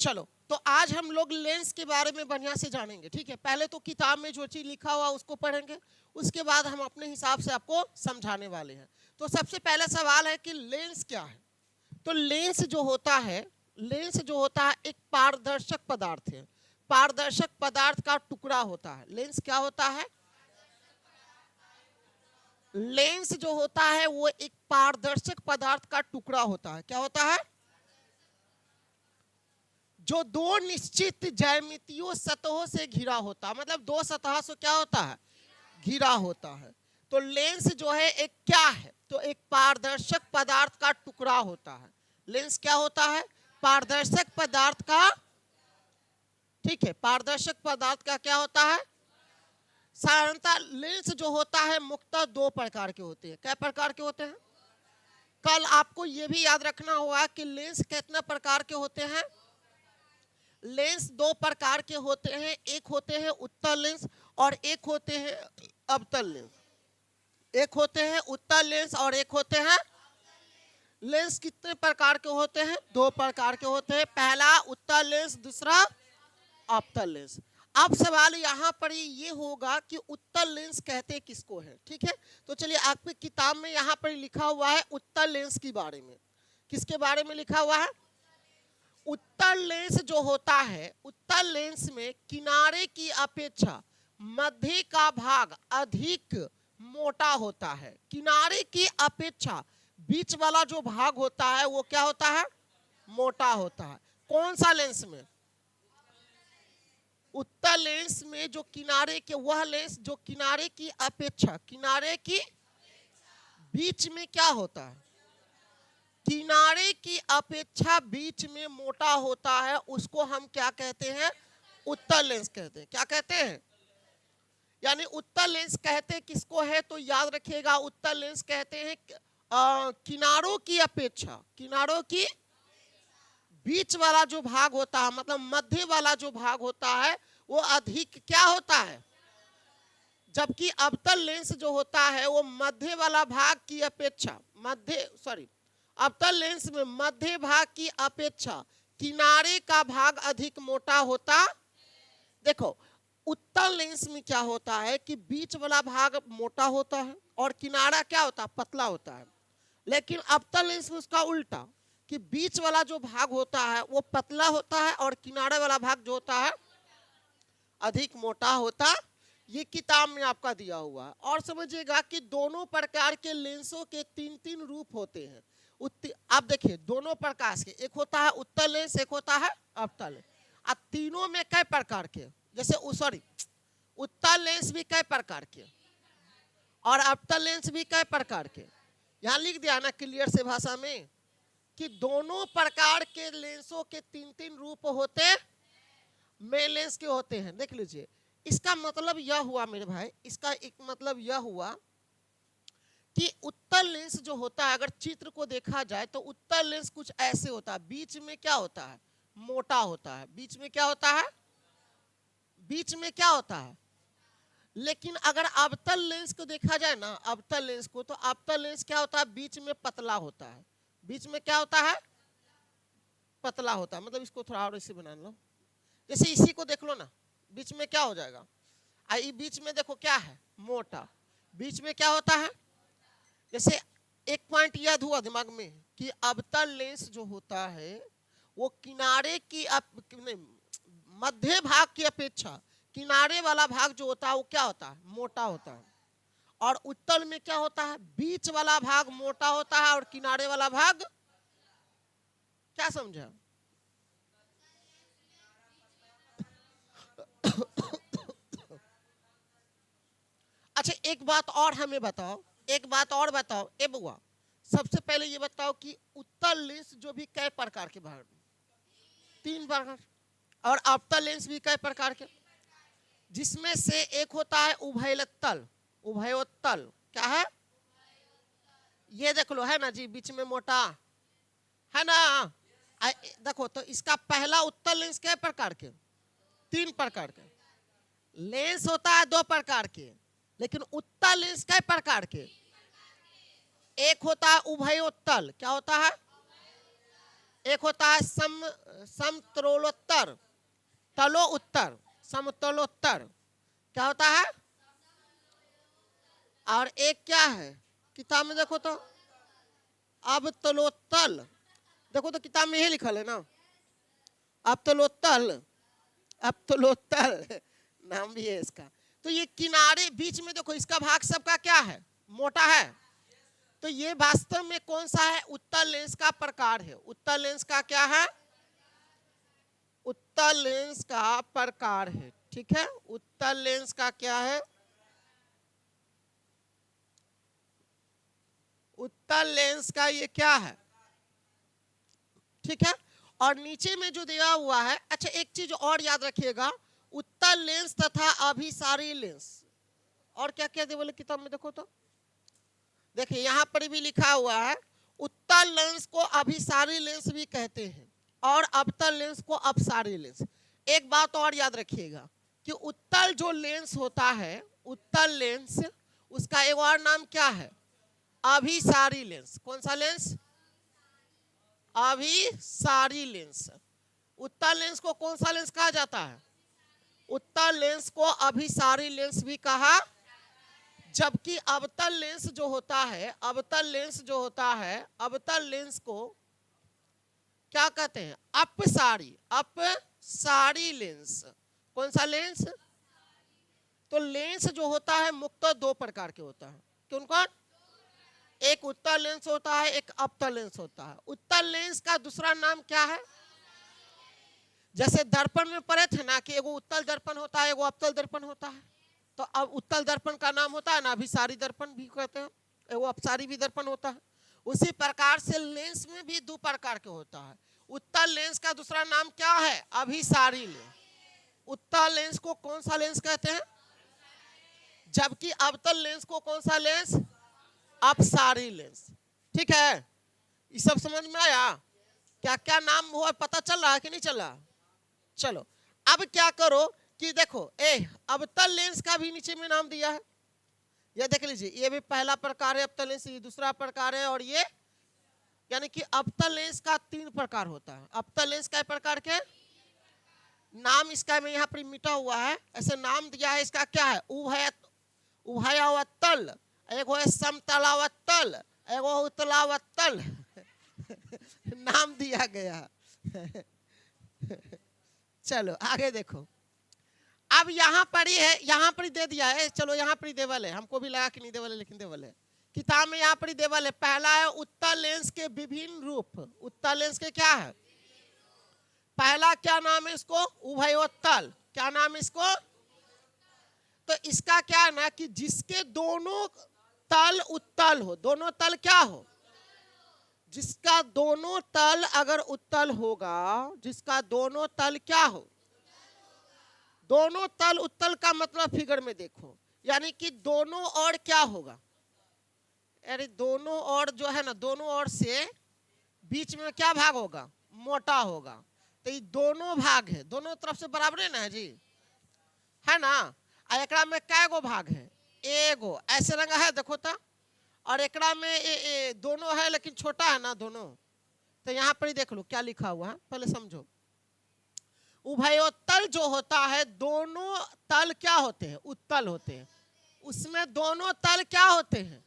चलो तो आज हम लोग लेंस के बारे में बढ़िया से जानेंगे, ठीक है। पहले तो किताब में जो चीज लिखा हुआ उसको पढ़ेंगे, उसके बाद हम अपने हिसाब से आपको समझाने वाले हैं। तो सबसे पहला सवाल है कि लेंस क्या है। तो लेंस जो होता है, लेंस जो होता है एक पारदर्शक पदार्थ है। पारदर्शक पदार्थ का टुकड़ा होता है। लेंस क्या होता है? लेंस जो होता है वो एक पारदर्शक पदार्थ का टुकड़ा होता है। क्या होता है? जो दो निश्चित ज्यामितीय सतहों से घिरा होता है, मतलब दो सतह से क्या होता है? घिरा होता है। तो लेंस जो है एक क्या है? तो एक पारदर्शक पदार्थ का टुकड़ा होता है। लेंस क्या होता है? पारदर्शक पदार्थ का, ठीक है, पारदर्शक पदार्थ का क्या होता है? साधारणतः लेंस जो होता है मुख्यतः दो प्रकार के होते हैं। क्या प्रकार के होते हैं? कल आपको यह भी याद रखना होगा कि लेंस कितने प्रकार के होते हैं। लेंस दो प्रकार के होते हैं, एक होते हैं उत्तल लेंस और एक होते हैं अवतल लेंस। एक होते हैं उत्तल लेंस और एक होते हैं। लेंस कितने प्रकार के होते हैं? दो प्रकार के होते हैं, पहला उत्तल लेंस, दूसरा अवतल लेंस। अब सवाल यहाँ पर ये होगा कि उत्तल लेंस कहते किसको है, ठीक है। तो चलिए आपकी किताब में यहाँ पर लिखा हुआ है उत्तल लेंस के बारे में। किसके बारे में लिखा हुआ है? उत्तल लेंस जो होता है, उत्तल लेंस में किनारे की अपेक्षा मध्य का भाग अधिक मोटा होता है। किनारे की अपेक्षा बीच वाला जो भाग होता है वो क्या होता है? मोटा होता है। कौन सा लेंस में? उत्तल लेंस में जो किनारे के, वह लेंस जो किनारे की अपेक्षा, किनारे की बीच में क्या होता है? किनारे की अपेक्षा बीच में मोटा होता है, उसको हम क्या कहते हैं? उत्तल लेंस कहते हैं। क्या कहते हैं? यानी उत्तल लेंस कहते किसको है? तो याद रखिएगा, उत्तल लेंस कहते हैं किनारों की अपेक्षा, किनारों की बीच वाला जो भाग होता है, मतलब मध्य वाला जो भाग होता है वो अधिक क्या होता है, जबकि अवतल लेंस जो होता है वो मध्य वाला भाग की अपेक्षा, अवतल लेंस में मध्य भाग की अपेक्षा किनारे का भाग अधिक मोटा होता। देखो उत्तल लेंस में क्या होता है कि बीच वाला भाग मोटा होता है और किनारा क्या होता है? पतला होता है। लेकिन अवतल लेंस में उसका उल्टा, कि बीच वाला जो भाग होता है वो पतला होता है और किनारे वाला भाग जो होता है अधिक मोटा होता। ये किताब में आपका दिया हुआ है। और समझिएगा कि दोनों प्रकार के लेंसों के तीन तीन रूप होते हैं। आप देखिए दोनों प्रकार के, एक होता है उत्तल लेंस, एक होता है अवतल लेंस। अब तीनों में कई प्रकार के, जैसे उत्तल लेंस भी कई प्रकार के और अवतल लेंस भी कई प्रकार के। यहाँ लिख दिया ना क्लियर से भाषा में कि दोनों प्रकार के लेंसों के तीन तीन रूप होते, मेन लेंस के होते हैं। देख लीजिए, इसका मतलब यह हुआ मेरे भाई, इसका एक मतलब यह हुआ कि उत्तल लेंस जो होता है, अगर चित्र को देखा जाए तो उत्तल लेंस कुछ ऐसे होता है, बीच में क्या होता है? मोटा होता है। बीच में क्या होता है? बीच में क्या होता है? लेकिन अगर अवतल लेंस को देखा जाए ना, अवतल लेंस को, तो अवतल लेंस क्या होता है? बीच में पतला होता है। बीच में क्या होता है? पतला होता है। मतलब इसको थोड़ा और ऐसे बना लो, जैसे इसी को देख लो ना, बीच में क्या हो जाएगा? आई बीच में देखो क्या है? मोटा। बीच में क्या होता है? जैसे एक पॉइंट याद हुआ दिमाग में कि अवतल लेंस जो होता है वो किनारे की मध्य भाग की अपेक्षा किनारे वाला भाग जो होता है वो क्या होता है? मोटा होता है। और उत्तल में क्या होता है? बीच वाला भाग मोटा होता है और किनारे वाला भाग, क्या समझा? अच्छा एक बात और हमें बताओ, एक बात और बताओ ए बुआ, सबसे पहले ये बताओ कि उत्तल लेंस जो भी कई प्रकार के भाग? तीन प्रकार। और अवतल लेंस भी कई प्रकार के, जिसमें से एक होता है उभयतल। उभयोत्तल क्या है? ये देख लो, है ना जी, बीच में मोटा है ना। देखो तो इसका पहला उत्तल लेंस कई प्रकार के? तीन प्रकार के। लेंस होता है दो प्रकार के, लेकिन उत्तल लेंस कई प्रकार के? एक होता है उभयोत्तल। क्या होता है? एक होता है समतलोत्तर, तलो उत्तर, समतलोत्तर क्या होता है, और एक क्या है, किताब में देखो तो अवतलोत्तल, देखो तो किताब में यही लिखल है ना, अवतलोत्तल, अवतलोत्तल नाम भी है इसका। तो ये किनारे बीच में देखो, इसका भाग सबका क्या है, मोटा है। तो ये वास्तव में कौन सा है, उत्तल लेंस का प्रकार है। उत्तल लेंस का क्या है, उत्तल लेंस का प्रकार है। ठीक है, उत्तल लेंस का क्या है, उत्तल लेंस का ये क्या है। ठीक है, और नीचे में जो दिया हुआ है, अच्छा एक चीज और याद रखिएगा, उत्तल लेंस तथा अभिसारी लेंस, और क्या क्या दे बोले किताब में देखो तो, देखिए यहां पर भी लिखा हुआ है, उत्तल लेंस को अभिसारी लेंस भी कहते हैं और अवतल लेंस को अपसारी लेंस। एक बात और याद रखिएगा कि उत्तल जो लेंस होता है, उत्तल लेंस, उसका एक और नाम क्या है, अभिसारी लेंस। कौन सा लेंस, अभिसारी लेंस। उत्तल लेंस को कौन सा लेंस कहा जाता है, उत्तल लेंस को अभिसारी लेंस भी कहा, जबकि अवतल लेंस जो होता है, अवतल लेंस जो होता है, अवतल लेंस को क्या कहते हैं, अपसारी, अपसारी लेंस। कौन सा लेंस, तो लेंस जो होता है मुख्यतः दो प्रकार के होता है। कौन कौन, एक उत्तल लेंस होता है, एक अवतल लेंस होता है। उत्तल लेंस का दूसरा नाम क्या है, जैसे दर्पण में पढ़े थे ना कि एगो उत्तल दर्पण होता है, एगो अवतल दर्पण होता है। तो अब उत्तल दर्पण का नाम होता है ना अभिसारी दर्पण भी कहते हैं, एगो अपसारी भी दर्पण होता है। उसी प्रकार से लेंस में भी दो प्रकार के होता है। उत्तल लेंस का दूसरा नाम क्या है, अभिसारी लेंस। उत्तल लेंस को कौन सा लेंस कहते हैं, जबकि अवतल लेंस को कौन सा लेंस, अपसारी लेंस। ठीक है, ये सब समझ में आया, क्या क्या नाम हुआ पता चल रहा है कि नहीं चल रहा। चलो अब क्या करो कि देखो, अवतल लेंस का भी नीचे में नाम दिया है, ये देख लीजिए, ये भी पहला प्रकार है अवतल लेंस, ये दूसरा प्रकार है, और ये यानी कि अवतल लेंस का तीन प्रकार होता है। अवतल लेंस का प्रकार के नाम इसका में यहाँ पर मिटा हुआ है, ऐसे नाम दिया है। इसका क्या है, उभयावतल, एगो है समतलावतल, एगो उत्तलावतल नाम दिया गया चलो आगे देखो, अब यहाँ पर ही है, यहाँ पर ही दे दिया है। चलो यहाँ पर ही देवल है, हमको भी लगा कि नहीं देवल है, लेकिन देवल है किताब में, यहाँ पर ही देवल है। पहला है उत्तल लेंस के विभिन्न रूप। उत्तल लेंस के क्या है, पहला क्या नाम है इसको, उभयोत्तल। क्या नाम है इसको, तो इसका क्या है ना कि जिसके दोनों तल उत्तल हो, दोनों तल क्या हो, जिसका दोनों तल अगर उत्तल होगा, जिसका दोनों तल क्या हो, दोनों तल उत्तल का मतलब फिगर में देखो, यानी कि दोनों और क्या होगा, अरे दोनों और जो है ना, दोनों और से बीच में क्या भाग होगा, मोटा होगा। तो ये दोनों भाग है, दोनों तरफ से बराबर है ना जी, है ना। एकरा में कै गो भाग है, एगो ऐसे रंग है देखो तो, और एकरा में दोनों है लेकिन छोटा है ना दोनों। तो यहाँ पर ही देख लो क्या लिखा हुआ है, पहले समझो। उभयोत्तल जो होता है, दोनों तल क्या होते हैं, उत्तल होते हैं। उसमें दोनों तल क्या होते हैं,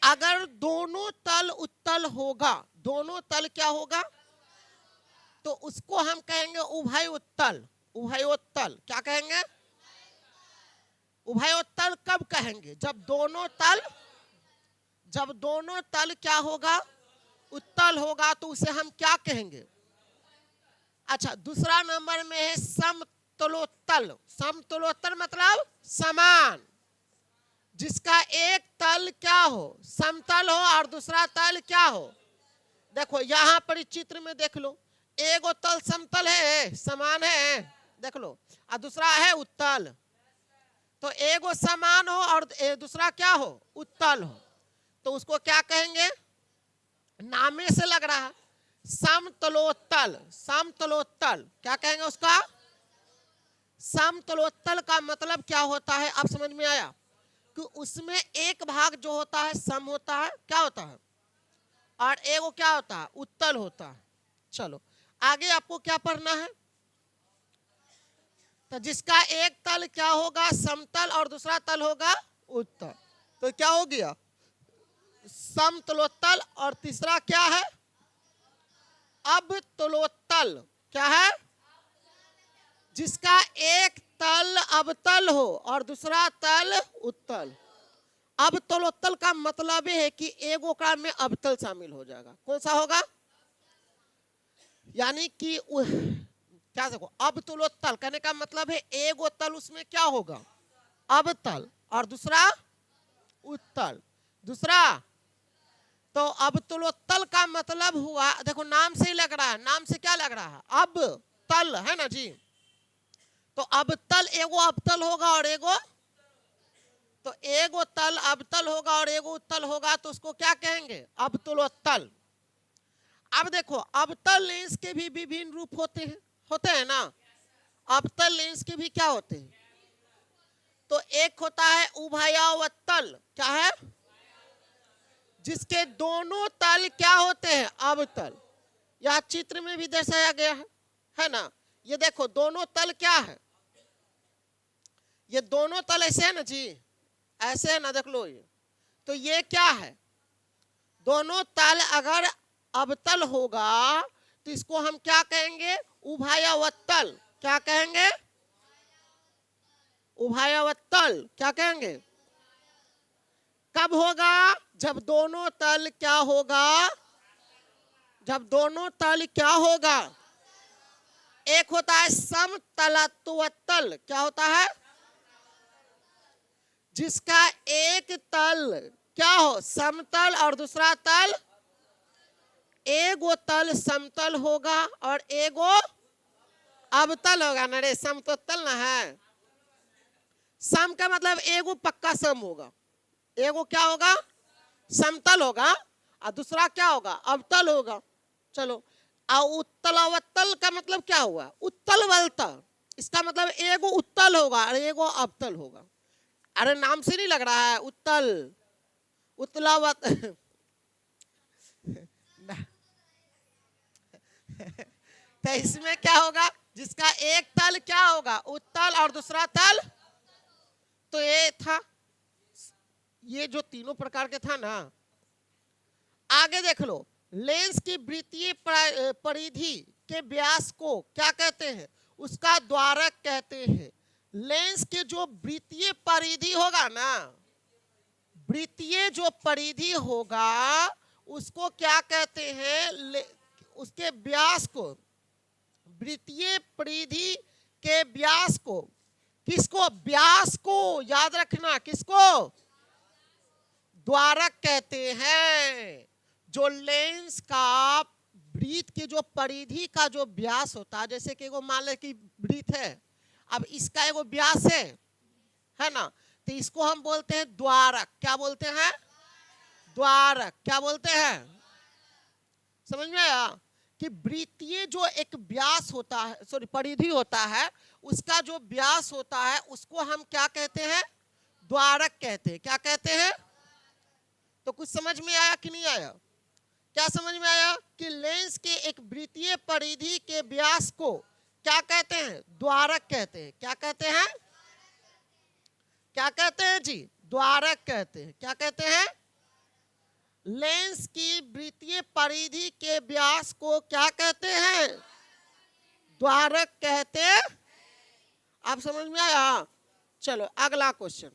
अगर दोनों तल उत्तल होगा, दोनों तल क्या होगा, तो उसको हम कहेंगे उभयोत्तल। उभयोत्तल क्या कहेंगे, उभयोत्तल कब कहेंगे, जब दोनों तल, जब दोनों तल क्या होगा, उत्तल होगा, तो उसे हम क्या कहेंगे। अच्छा दूसरा नंबर में है समतलोत्तल। समतलोत्तल मतलब समान, जिसका एक तल क्या हो, समतल हो, और दूसरा तल क्या हो। देखो यहाँ पर चित्र में देख लो, एगो तल समतल है, समान है, देख लो, और दूसरा है उत्तल। तो एगो समान हो और दूसरा क्या हो, उत्तल हो, तो उसको क्या कहेंगे, नामे से लग रहा है, समतलोत्तल। समतलोत्तल क्या कहेंगे उसका, समतलोत्तल का मतलब क्या होता है, अब समझ में आया कि उसमें एक भाग जो होता है सम होता है, क्या होता है, और एगो क्या होता है, उत्तल होता है। चलो आगे आपको क्या पढ़ना है? तो जिसका एक तल क्या होगा? समतल और दूसरा तल होगा उत्तल। तो क्या हो गया? समतलोत्तल। और तीसरा क्या है? अवतलोत्तल। क्या है? जिसका एक तल अवतल हो और दूसरा तल उत्तल। अवतलोत्तल का मतलब है कि एक ओकरा में अवतल शामिल हो जाएगा। कौन सा होगा? यानी कि क्या देखो, अवतलोत्तल कहने का मतलब है एक तल उसमें क्या होगा? अवतल। और दूसरा उत्तल। दूसरा तो अवतलोत्तल का मतलब हुआ, देखो नाम से ही लग रहा है, नाम से क्या लग रहा है? अब तल है ना जी। तो अवतल एगो अवतल होगा और एगो, तो एगो तल अवतल होगा और एगो उत्तल होगा, तो उसको क्या कहेंगे? अवतलोत्तल। अब देखो अवतल लेंस के भी विभिन्न रूप होते हैं ना। अवतल लेंस के भी क्या होते हैं? तो एक होता है उभयावतल। क्या है? जिसके दोनों तल क्या होते हैं? अवतल। यह चित्र में भी दर्शाया गया है ना। ये देखो दोनों तल क्या है? ये दोनों तल ऐसे है ना जी, ऐसे है ना, देख लो ये। तो ये क्या है? दोनों तल अगर अवतल होगा तो इसको हम क्या कहेंगे? उभयावतल। क्या कहेंगे? उभयावतल। क्या कहेंगे? कब होगा? जब दोनों तल क्या होगा? जब दोनों तल क्या होगा? एक होता है समतलत्वतल। क्या होता है? जिसका एक तल क्या हो? समतल और दूसरा तल, एगो तल समतल होगा और एगो अवतल होगा ना रे। समतल ना है। सम का मतलब एगो पक्का सम होगा, एगो क्या होगा? समतल होगा और दूसरा क्या होगा? अवतल होगा। चलो, उत्तल अवतल का मतलब क्या हुआ? उत्तल वलतल। इसका मतलब एगो उत्तल होगा और एगो अवतल होगा। अरे नाम से नहीं लग रहा है? उत्तल, उत्तलावत। तो इसमें क्या होगा? जिसका एक तल क्या होगा? उत्तल और दूसरा तल, तो ये था, ये जो तीनों प्रकार के था ना। आगे देख लो, लेंस की वृत्तीय परिधि के व्यास को क्या कहते हैं? उसका द्वारक कहते हैं। लेंस के जो वृत्तीय परिधि होगा ना, वृत्तीय जो परिधि होगा उसको क्या कहते हैं? उसके व्यास को, वृत्तीय परिधि के व्यास को, किसको? व्यास को याद रखना, किसको? द्वारक कहते हैं। जो लेंस का वृत्त की जो परिधि का जो व्यास होता है, जैसे कि एगो मान ले कि वृत्त है, अब इसका एगो व्यास है ना, तो इसको हम बोलते हैं द्वारक। क्या बोलते हैं? द्वारक। क्या बोलते हैं? समझ में आया? कि वृत्तीय जो एक व्यास होता है, सॉरी परिधि होता है, उसका जो व्यास होता है उसको हम क्या कहते हैं? द्वारक कहते हैं। क्या कहते हैं? तो कुछ समझ में आया कि नहीं आया? क्या समझ में आया? कि लेंस के एक वृत्तीय परिधि के व्यास को क्या कहते हैं? द्वारक कहते हैं। क्या कहते हैं? क्या कहते हैं जी? द्वारक कहते हैं। क्या कहते हैं? लेंस की वृत्तीय परिधि के व्यास को क्या कहते हैं? द्वारक कहते हैं। आप समझ में आया? चलो अगला क्वेश्चन,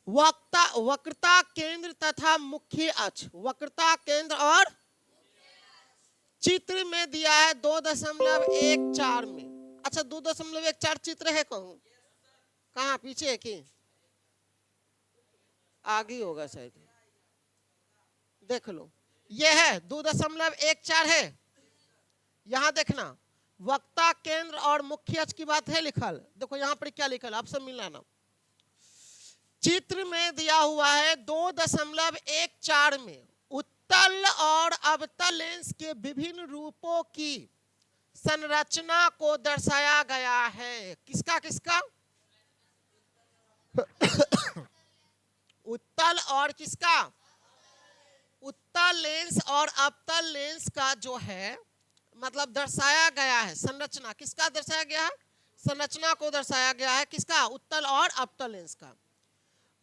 वक्रता केंद्र तथा मुख्य अक्ष। वक्रता केंद्र और चित्र में दिया है 2.14 में। अच्छा 2.14 चित्र है कहूं? कहाँ पीछे है कि आगे होगा शायद? देख लो, ये है 2.14 है। यहां देखना, वक्रता केंद्र और मुख्य अक्ष की बात है लिखल। देखो यहां पर क्या लिखल, आप सब मिलाना। चित्र में दिया हुआ है 2.14 में उत्तल और अवतल लेंस के विभिन्न रूपों की संरचना को दर्शाया गया है। किसका किसका? उत्तल और किसका? उत्तल लेंस और अवतल लेंस का जो है मतलब दर्शाया गया है। संरचना किसका दर्शाया गया है? संरचना को दर्शाया गया है। किसका? उत्तल और अवतल लेंस का।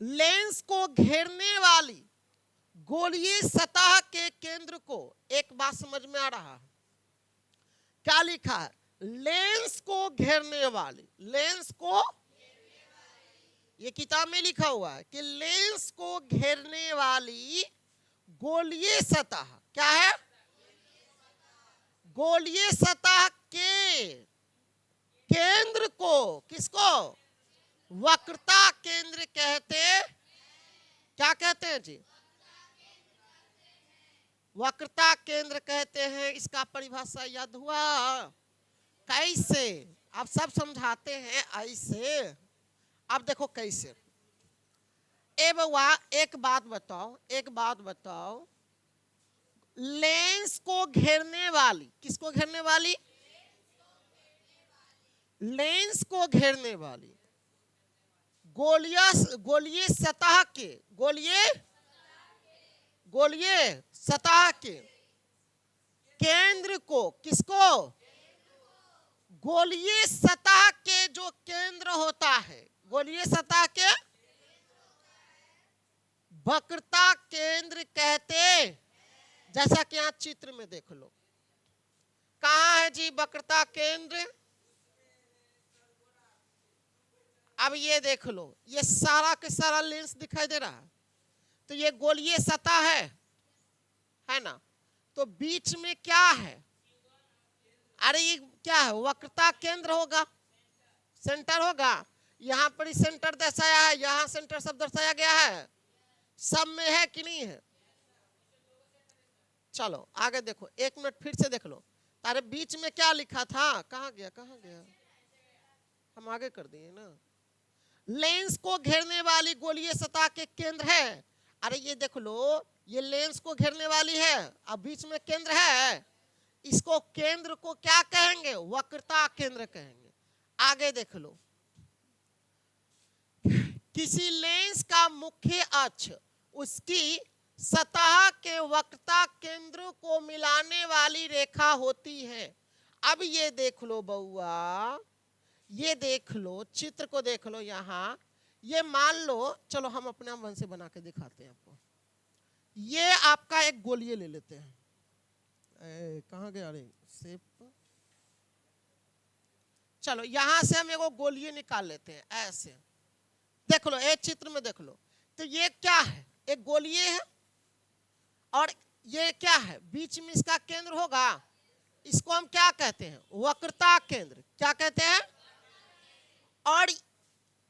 लेंस को घेरने वाली गोलीय सतह के केंद्र को, एक बात समझ में आ रहा है? क्या लिखा है? लेंस को घेरने वाली, लेंस को, ये किताब में लिखा हुआ है कि लेंस को घेरने वाली गोलीय सतह, क्या है? गोलीय सतह के केंद्र को, किसको? वक्रता केंद्र कहते, क्या कहते हैं जी? वक्रता केंद्र कहते हैं। इसका परिभाषा याद हुआ? कैसे? आप सब समझाते हैं ऐसे। अब देखो कैसे। एक बात बताओ, एक बात बताओ, लेंस को घेरने वाली, किसको घेरने वाली? लेंस को घेरने वाली गोलीय सतह के, गोलीय सतह के केंद्र को, किसको? गोलीय सतह के जो केंद्र होता है, गोलीय सतह के वक्रता केंद्र कहते। जैसा कि यहाँ चित्र में देख लो, कहाँ है जी वक्रता केंद्र? अब ये देख लो, ये सारा के सारा लेंस दिखाई दे रहा है, तो ये गोलीय सतह है ना? तो बीच में क्या है? अरे ये क्या है? वक्रता केंद्र होगा, सेंटर होगा। यहाँ पर ही सेंटर दर्शाया है, यहाँ सेंटर सब दर्शाया गया है, सब में है कि नहीं है? चलो आगे देखो, एक मिनट फिर से देख लो। तारे बीच में क्या लिखा था? कहाँ गया, कहाँ गया? हम आगे कर दिए ना। लेंस को घेरने वाली गोलीय सतह के केंद्र है। अरे ये देख लो, ये लेंस को घेरने वाली है, अब बीच में केंद्र है। इसको केंद्र को क्या कहेंगे? वक्रता केंद्र कहेंगे। आगे देख लो, किसी लेंस का मुख्य अक्ष उसकी सतह के वक्रता केंद्र को मिलाने वाली रेखा होती है। अब ये देख लो बउआ, ये देख लो, चित्र को देख लो। यहाँ ये मान लो, चलो हम अपने आप मन से बना के दिखाते हैं आपको। ये आपका एक गोलीय ले लेते हैं। कहाँ गया रे शेप? चलो यहां से हम एगो गोलीय निकाल लेते हैं। ऐसे देख लो, एक चित्र में देख लो, तो ये क्या है? एक गोलीय है, और ये क्या है? बीच में इसका केंद्र होगा। इसको हम क्या कहते हैं? वक्रता केंद्र। क्या कहते हैं? और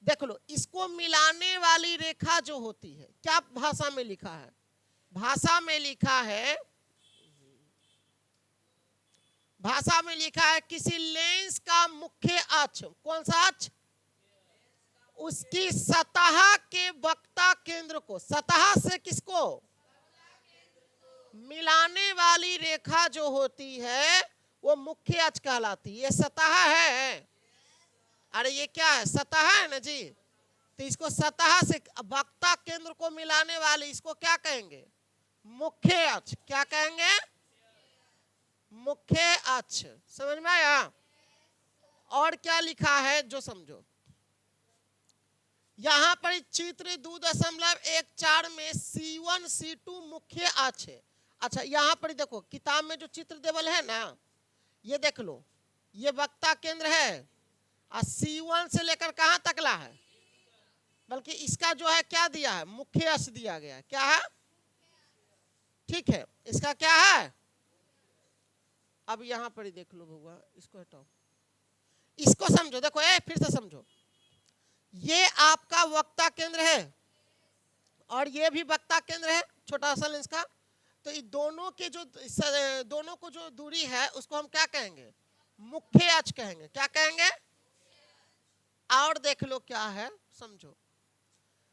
देख लो, इसको मिलाने वाली रेखा जो होती है, क्या भाषा में लिखा है? भाषा में लिखा है, भाषा में लिखा है किसी लेंस का मुख्य अक्ष, कौन सा अक्ष? उसकी सतह के वक्रता केंद्र को, सतह से किसको? मिलाने वाली रेखा जो होती है वो मुख्य अक्ष कहलाती है। ये सतह है। अरे ये क्या है? सतह है ना जी। तो इसको सतह से वक्रता केंद्र को मिलाने वाली, इसको क्या कहेंगे? मुख्य अक्ष। क्या कहेंगे? मुख्य अक्ष। समझ में आया? और क्या लिखा है जो समझो। यहां पर चित्र 2.14 में C1 C2 मुख्य अक्ष है। अच्छा यहां पर देखो, किताब में जो चित्र देवल है ना, ये देख लो, ये वक्रता केंद्र है, और C1 से लेकर कहां तकला है? बल्कि इसका जो है क्या दिया है? मुख्य अक्ष दिया गया है। क्या है? ठीक है, इसका क्या है? अब यहां पर ही देख लो भगवान, इसको हटाओ, इसको समझो। देखो फिर से समझो, ये आपका वक्रता केंद्र है और ये भी वक्रता केंद्र है, छोटा सा लेंस का। तो ये दोनों के जो दोनों को जो दूरी है उसको हम क्या कहेंगे? मुख्य अक्ष कहेंगे। क्या कहेंगे? और देख लो क्या है, समझो।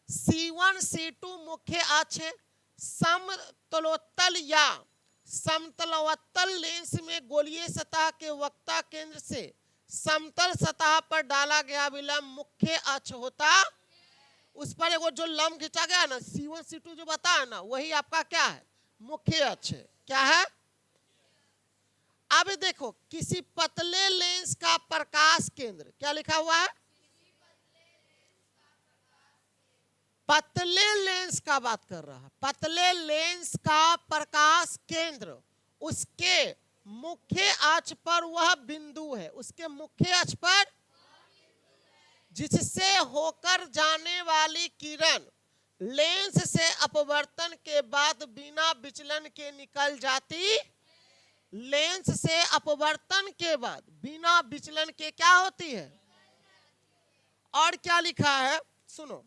C1 C2 मुख्य अक्ष है। समतलोत्तल या समतलवत्तल लेंस में गोलीय सतह के वक्रता केंद्र से समतल सतह पर डाला गया विलंब मुख्य अक्ष होता। उस पर एगो जो लंब खींचा गया ना, C1 C2 जो बताया ना, वही आपका क्या है? मुख्य अक्ष है। क्या है? अब देखो किसी पतले लेंस का प्रकाश केंद्र, क्या लिखा हुआ है? पतले लेंस का बात कर रहा है। पतले लेंस का प्रकाश केंद्र उसके मुख्य अक्ष पर वह बिंदु है, उसके मुख्य अक्ष पर जिससे होकर जाने वाली किरण लेंस से अपवर्तन के बाद बिना विचलन के निकल जाती, लेंस से अपवर्तन के बाद बिना विचलन के क्या होती है? और क्या लिखा है सुनो,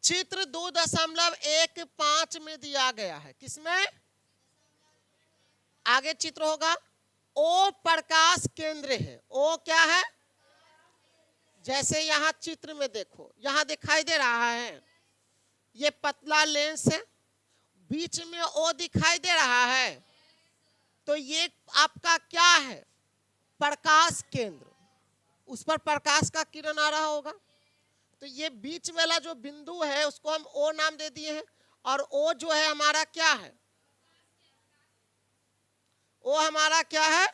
चित्र 2.15 में दिया गया है। किसमें? आगे चित्र होगा। ओ प्रकाश केंद्र है। ओ क्या है? जैसे यहां चित्र में देखो, यहां दिखाई दे रहा है ये पतला लेंस है, बीच में ओ दिखाई दे रहा है, तो ये आपका क्या है? प्रकाश केंद्र। उस पर प्रकाश का किरण आ रहा होगा, तो ये बीच वाला जो बिंदु है उसको हम ओ नाम दे दिए हैं। और ओ जो है हमारा क्या है? ओ हमारा क्या है?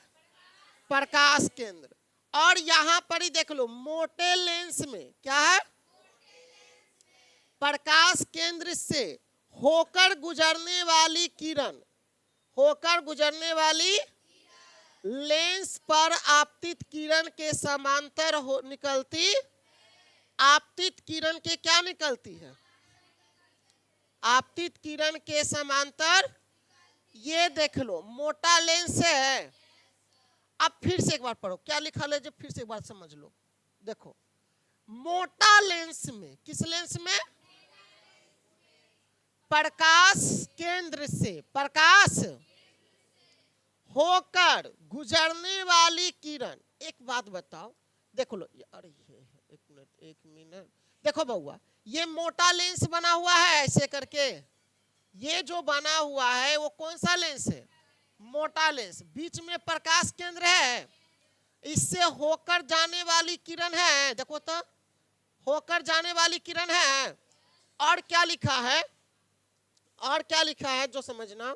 प्रकाश केंद्र। और यहां पर ही देख लो, मोटे लेंस में क्या है? प्रकाश केंद्र से होकर गुजरने वाली किरण, होकर गुजरने वाली लेंस पर आपतित किरण के समांतर हो निकलती, आपतित किरण के क्या निकलती है? आपतित किरण के समांतर। ये देख लो मोटा लेंस है। अब फिर से एक बार पढ़ो क्या लिखा है, जो फिर से एक बार समझ लो। देखो मोटा लेंस में, किस लेंस में? प्रकाश केंद्र से, प्रकाश होकर गुजरने वाली किरण। एक बात बताओ, देखो लो, अरे एक मिनट देखो बउआ, ये मोटा लेंस बना हुआ है ऐसे करके, ये जो बना हुआ है वो कौन सा लेंस है? मोटा लेंस। बीच में प्रकाश केंद्र है, इससे होकर जाने वाली किरण है, देखो तो होकर जाने वाली किरण है। और क्या लिखा है? और क्या लिखा है जो समझना,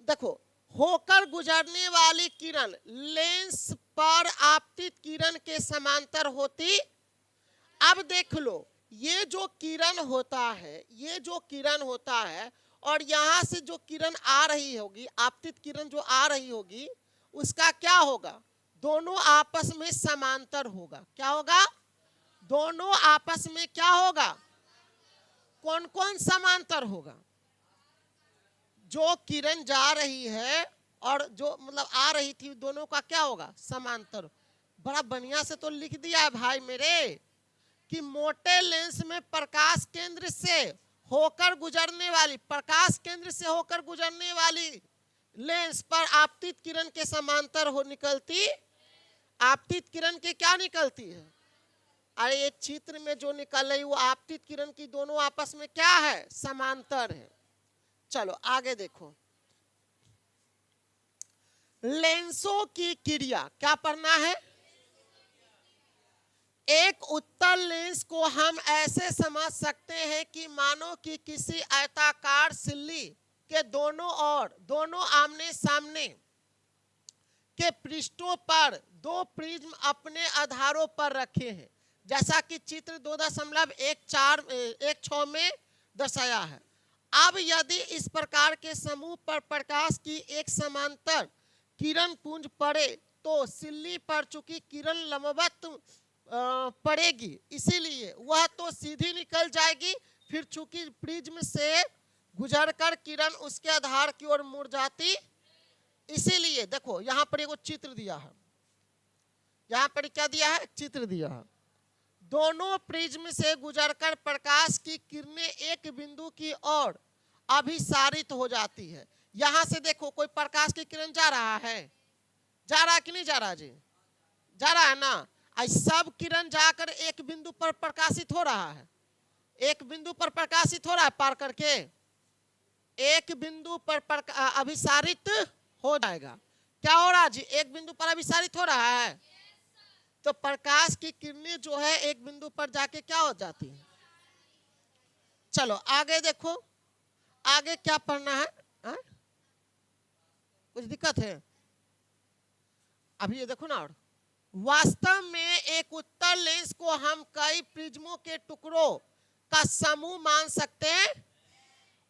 देखो होकर गुजरने वाली किरण लेंस पर आपतित किरण के समांतर होती। अब देख लो ये जो किरण होता है, ये जो किरण होता है और यहां से जो किरण आ रही होगी, आपतित किरण जो आ रही होगी, उसका क्या होगा? दोनों आपस में समांतर होगा। क्या होगा? दोनों आपस में क्या होगा? कौन कौन समांतर होगा? जो किरण जा रही है और जो मतलब आ रही थी, दोनों का क्या होगा? समांतर। बड़ा बढ़िया से तो लिख दिया है भाई मेरे कि मोटे लेंस में प्रकाश केंद्र से होकर गुजरने वाली, प्रकाश केंद्र से होकर गुजरने वाली लेंस पर आपतित किरण के समांतर हो निकलती, आपतित किरण के क्या निकलती है? अरे ये चित्र में जो निकल रही वो आपतित किरण की दोनों आपस में क्या है? समांतर है। चलो आगे देखो, लेंसों की क्रिया क्या पढ़ना है? एक उत्तल लेंस को हम ऐसे समझ सकते हैं कि मानो कि किसी आयताकार सिल्ली के दोनों ओर, दोनों आमने सामने के पृष्ठों पर दो प्रिज्म अपने आधारों पर रखे हैं, जैसा कि चित्र 2.14 में दर्शाया है। अब यदि इस प्रकार के समूह पर प्रकाश की एक समांतर किरण पुंज पड़े तो सिल्ली पर चूंकि किरण लंबवत पड़ेगी, इसीलिए वह तो सीधी निकल जाएगी, फिर चूंकि प्रिज्म से गुजरकर किरण उसके आधार की ओर मुड़ जाती, इसीलिए देखो यहां पर एगो चित्र दिया है, यहां पर क्या दिया है? चित्र दिया है। दोनों प्रिज्म से गुजरकर प्रकाश की किरणें एक बिंदु की ओर अभिसारित हो जाती है। यहां से देखो कोई प्रकाश की किरण जा रहा है, जा रहा है कि नहीं जा रहा जी? जा रहा है ना। सब किरण जाकर एक बिंदु पर प्रकाशित हो रहा है, एक बिंदु पर प्रकाशित हो रहा है, पार करके एक बिंदु पर अभिसारित हो जाएगा। क्या हो रहा है जी? एक बिंदु पर अभिसारित हो रहा है। तो प्रकाश की किरणें जो है एक बिंदु पर जाके क्या हो जाती है? चलो आगे देखो, आगे क्या पढ़ना है? कुछ दिक्कत है? अभी ये देखो ना, और वास्तव में एक उत्तल लेंस को हम कई प्रिज्मों के टुकड़ों का समूह मान सकते हैं।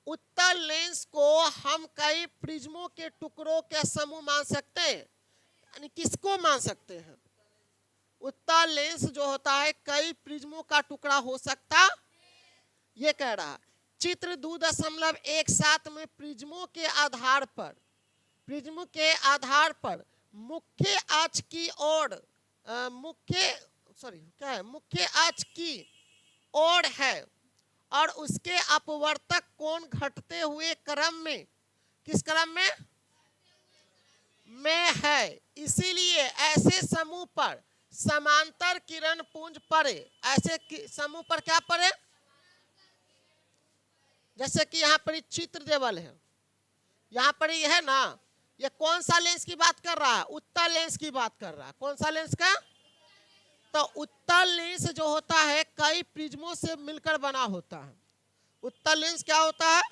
उत्तल लेंस को हम कई प्रिज्मों के टुकड़ों के समूह मान सकते हैं, यानी किसको मान सकते हैं? उत्तल लेंस जो होता है कई प्रिज्मों का टुकड़ा हो सकता, ये कह रहा। चित्र 2.17 में प्रिज्मों के आधार पर मुख्य अक्ष की ओर मुख्य अक्ष की ओर है और उसके अपवर्तक कोण घटते हुए क्रम में, किस क्रम में है। इसीलिए ऐसे समूह पर समांतर किरण पुंज पड़े, ऐसे समूह पर क्या पड़े? जैसे कि यहाँ पर चित्र देवल है, यहाँ पर ये है ना, ये कौन सा लेंस की बात कर रहा है? उत्तल लेंस की बात कर रहा है। कौन सा लेंस का? तो उत्तल लेंस जो होता है कई प्रिज्मों से मिलकर बना होता है। उत्तल लेंस क्या होता है?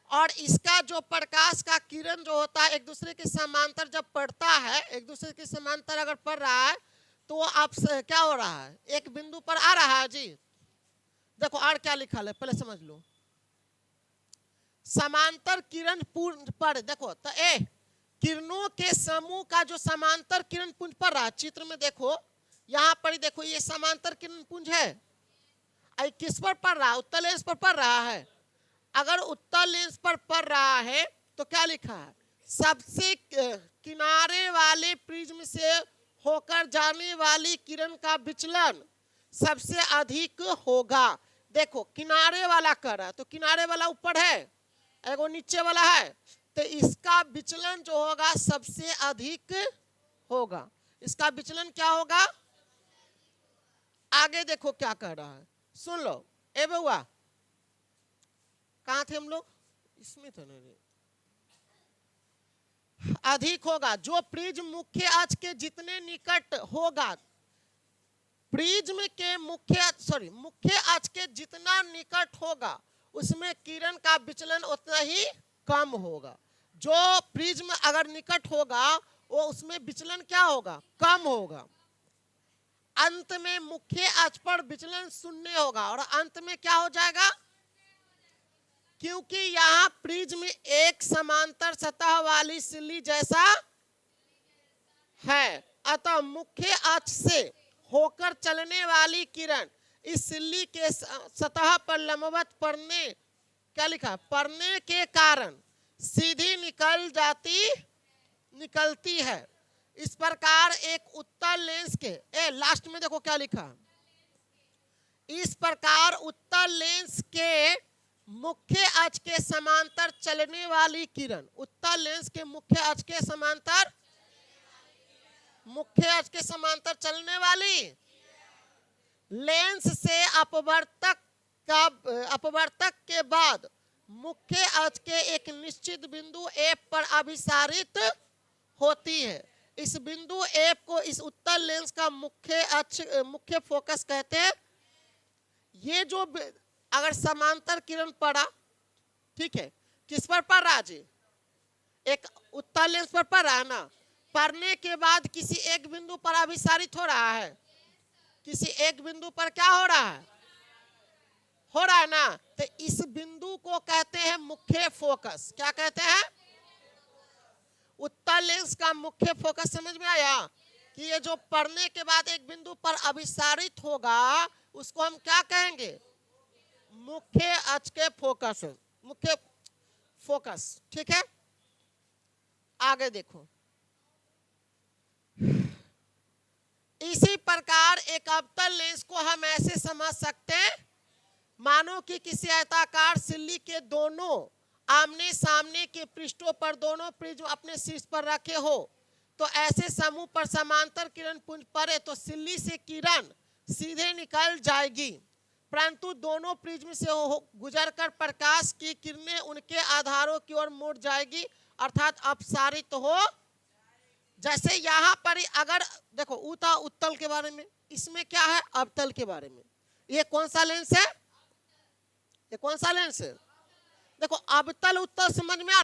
और इसका जो प्रकाश का किरण जो होता है एक दूसरे के समांतर जब पड़ता है, एक दूसरे के समांतर अगर पड़ रहा है तो वो आप क्या हो रहा है? एक बिंदु पर आ रहा है जी। देखो और क्या लिखा है पहले समझ लो। समांतर किरण पुंज पर, देखो तो किरणों के समूह का जो समांतर किरण पुंज पर रहा, चित्र में देखो, यहाँ पर देखो ये समांतर किरण पुंज है। किस पर पड़ रहा है? उत्तल लेंस पर पड़ रहा है। अगर उत्तल लेंस पर पड़ रहा है तो क्या लिखा है? सबसे किनारे वाले प्रिज्म से होकर जाने वाली किरण का विचलन सबसे अधिक होगा। देखो किनारे वाला कर रहा है तो किनारे वाला ऊपर है, एगो नीचे वाला है, तो इसका विचलन जो होगा सबसे अधिक होगा। इसका विचलन क्या होगा? आगे देखो क्या कह रहा है, सुन लो। ए बउआ, कहाँ थे हम लोग? इसमें तो नहीं, अधिक होगा। जो प्रिज्म मुख्य अक्ष के जितने निकट होगा, प्रिज्म के मुख्य अक्ष के जितना निकट होगा उसमें किरण का विचलन उतना ही कम होगा। जो प्रिज्म अगर निकट होगा वो उसमें विचलन क्या होगा? कम होगा। अंत में मुख्य अक्ष पर विचलन शून्य होगा और अंत में क्या हो जाएगा? क्योंकि यहाँ प्रिज्म एक समांतर सतह वाली सिल्ली जैसा है, अतः मुख्य अक्ष से होकर चलने वाली किरण इस सिल्ली के सतह पर लंबवत पड़ने, क्या लिखा? पड़ने के कारण सीधी निकलती है। इस प्रकार एक उत्तल लेंस के लास्ट में देखो क्या लिखा, इस प्रकार उत्तल लेंस के मुख्य अक्ष के समांतर चलने वाली किरण, उत्तल लेंस के मुख्य अक्ष के समांतर चलने वाली लेंस से अपवर्तक के बाद मुख्य अक्ष के एक निश्चित बिंदु F पर अभिसारित होती है। इस बिंदु F को इस उत्तल लेंस का मुख्य फोकस कहते हैं। ये जो अगर समांतर किरण पड़ा, ठीक है, किस पर पड़ रहा जी? एक उत्तल लेंस पर पड़ रहा है ना, पड़ने के बाद किसी एक बिंदु पर अभिसारित हो रहा है, किसी एक बिंदु पर क्या हो रहा है? हो रहा है ना, तो इस बिंदु को कहते हैं मुख्य फोकस। क्या कहते हैं? उत्तल लेंस का मुख्य फोकस। समझ में आया कि ये जो पड़ने के बाद एक बिंदु पर अभिसारित होगा उसको हम क्या कहेंगे? मुख्य अक्ष के फोकस, मुख्य फोकस। ठीक है, आगे देखो। इसी प्रकार एक अवतल लेंस को हम ऐसे समझ सकते हैं, मानो कि किसी आयताकार सिल्ली के दोनों आमने सामने के पृष्ठों पर दोनों प्रिज्म अपने शीर्ष पर रखे हो, तो ऐसे समूह पर समांतर किरण पुंज पड़े तो सिल्ली से किरण सीधे निकल जाएगी, परंतु दोनों प्रिज्म से गुजरकर प्रकाश की किरणें उनके आधारों की ओर मुड़ जाएगी, अर्थात अपसारित हो। जैसे यहाँ पर अगर देखो उता उत्तल के बारे में, इसमें क्या है? अवतल के बारे में। ये कौन सा लेंस है? ये कौन सा लेंस है? देखो अवतल उत्तल समझ में आ